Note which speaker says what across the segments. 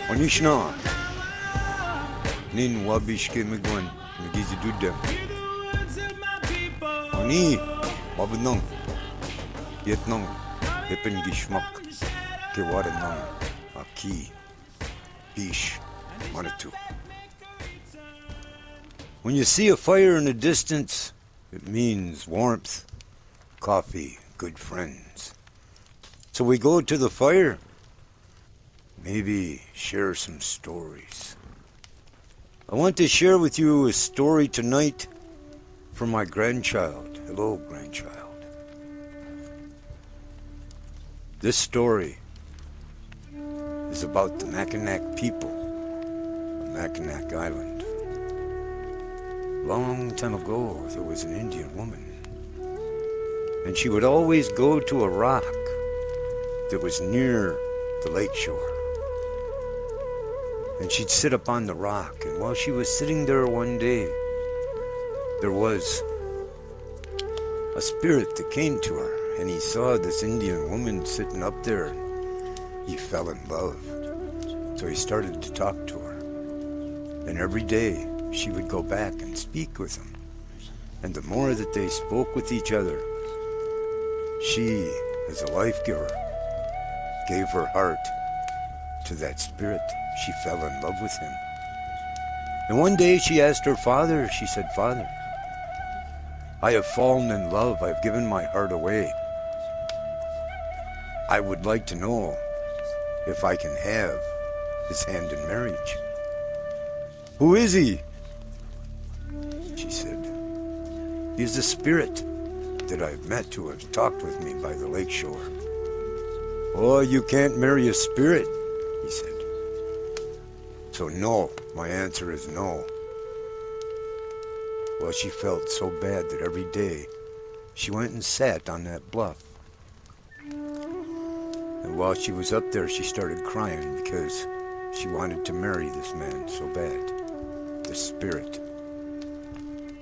Speaker 1: Onishna. Nin wabishke migwan. Migizi dudem. Oni. Wabnong. Yetnong. Hepen gishmak. Kewarenong. Aki. Bish. Manitou. When you see a fire in the distance, it means warmth, coffee, good friends. So we go to the fire, maybe share some stories. I want to share with you a story tonight from my grandchild. Hello, grandchild. This story is about the Mackinac people of Mackinac Island. Long time ago, there was an Indian woman, and she would always go to a rock that was near the lake shore. And she'd sit up on the rock, and while she was sitting there one day, there was a spirit that came to her, and he saw this Indian woman sitting up there, and he fell in love. So he started to talk to her, and every day she would go back and speak with him. And the more that they spoke with each other, she, as a life giver, gave her heart to that spirit. She fell in love with him. And one day she asked her father, she said, "Father, I have fallen in love. I've given my heart away. I would like to know if I can have his hand in marriage." "Who is he?" She said, "He's a spirit that I've met who has talked with me by the lake shore." "Oh, you can't marry a spirit," he said. "So no, my answer is no." Well, she felt so bad that every day she went and sat on that bluff. And while she was up there, she started crying because she wanted to marry this man so bad, this spirit.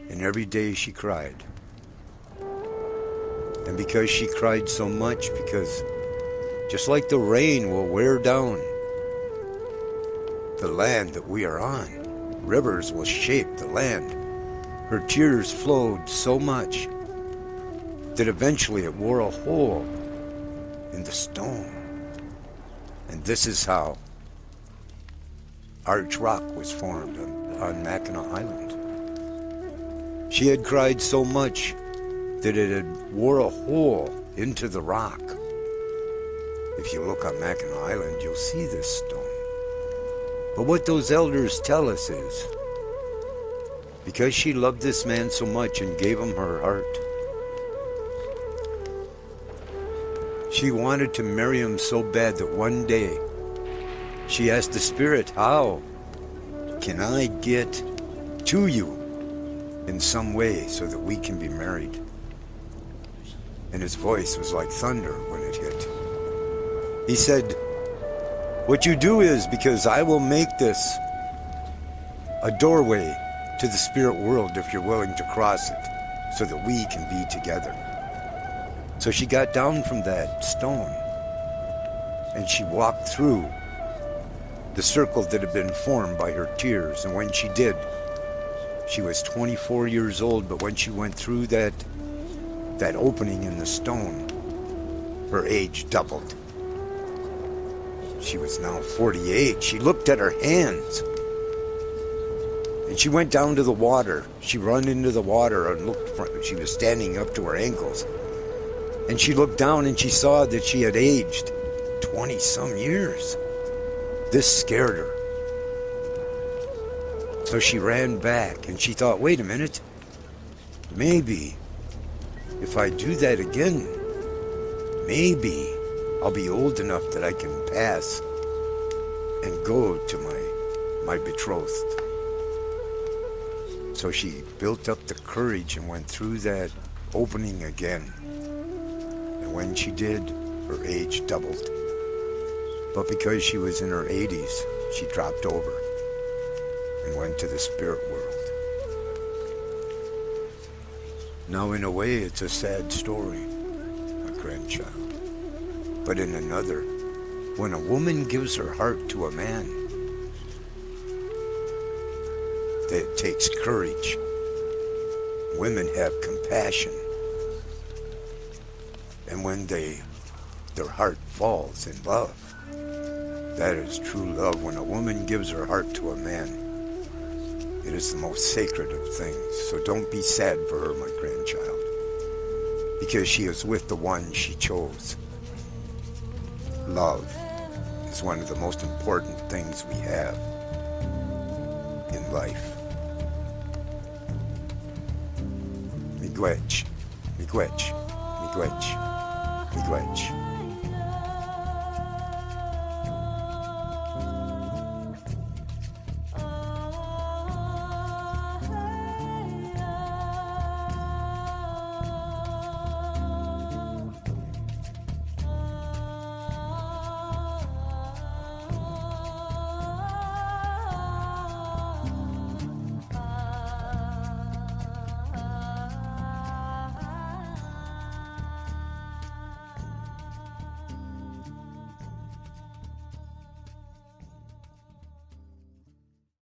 Speaker 1: And every day she cried. And because she cried so much, because just like the rain will wear down the land that we are on, rivers will shape the land, her tears flowed so much that eventually it wore a hole in the stone. And this is how Arch Rock was formed on Mackinac Island. She had cried so much that it had wore a hole into the rock. If you look on Mackinac Island, you'll see this stone. But what those elders tell us is, because she loved this man so much and gave him her heart, she wanted to marry him so bad that one day she asked the spirit, "How can I get to you in some way so that we can be married?" And his voice was like thunder when it hit. He said, "What you do is, because I will make this a doorway to the spirit world if you're willing to cross it so that we can be together." So she got down from that stone and she walked through the circle that had been formed by her tears. And when she did, she was 24 years old, but when she went through that opening in the stone, her age doubled. She was now 48. She looked at her hands. And she went down to the water. She ran into the water and looked. She was standing up to her ankles. And she looked down and she saw that she had aged 20-some years. This scared her. So she ran back and she thought, wait a minute. Maybe if I do that again, maybe I'll be old enough that I can pass and go to my betrothed. So she built up the courage and went through that opening again. And when she did, her age doubled. But because she was in her 80s, she dropped over and went to the spirit world. Now, in a way, it's a sad story, my grandchild. But in another, when a woman gives her heart to a man, that it takes courage. Women have compassion. And when their heart falls in love, that is true love. When a woman gives her heart to a man, it is the most sacred of things. So don't be sad for her, my grandchild, because she is with the one she chose. Love is one of the most important things we have in life. Miigwech, miigwech, miigwech, miigwech.